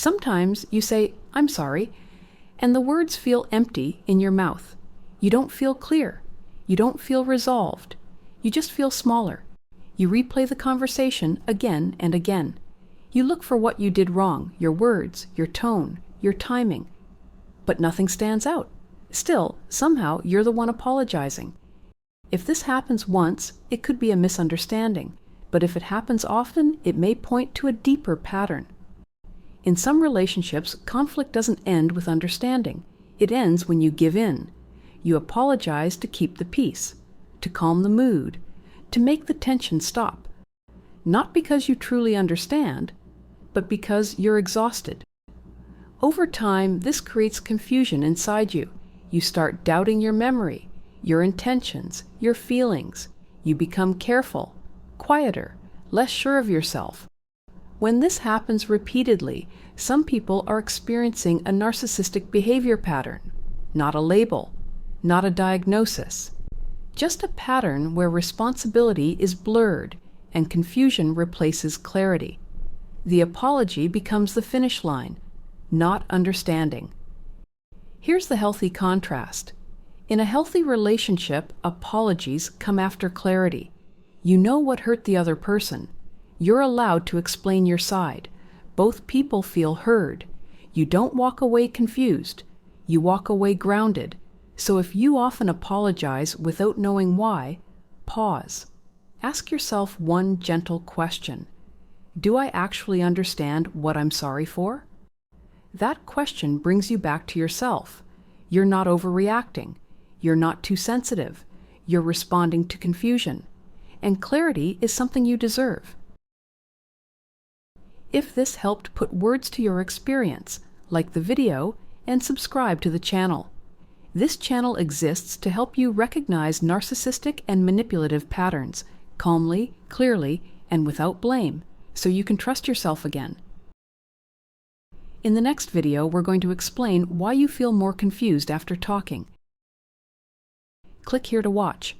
Sometimes you say, "I'm sorry," and the words feel empty in your mouth. You don't feel clear. You don't feel resolved. You just feel smaller. You replay the conversation again and again. You look for what you did wrong, your words, your tone, your timing. But nothing stands out. Still, somehow, you're the one apologizing. If this happens once, it could be a misunderstanding. But if it happens often, it may point to a deeper pattern. In some relationships, conflict doesn't end with understanding. It ends when you give in. You apologize to keep the peace, to calm the mood, to make the tension stop. Not because you truly understand, but because you're exhausted. Over time, this creates confusion inside you. You start doubting your memory, your intentions, your feelings. You become careful, quieter, less sure of yourself. When this happens repeatedly, some people are experiencing a narcissistic behavior pattern, not a label, not a diagnosis, just a pattern where responsibility is blurred and confusion replaces clarity. The apology becomes the finish line, not understanding. Here's the healthy contrast. In a healthy relationship, apologies come after clarity. You know what hurt the other person. You're allowed to explain your side. Both people feel heard. You don't walk away confused. You walk away grounded. So if you often apologize without knowing why, pause. Ask yourself one gentle question. Do I actually understand what I'm sorry for? That question brings you back to yourself. You're not overreacting. You're not too sensitive. You're responding to confusion. And clarity is something you deserve. If this helped put words to your experience, like the video and subscribe to the channel. This channel exists to help you recognize narcissistic and manipulative patterns calmly, clearly, and without blame, so you can trust yourself again. In the next video, we're going to explain why you feel more confused after talking. Click here to watch.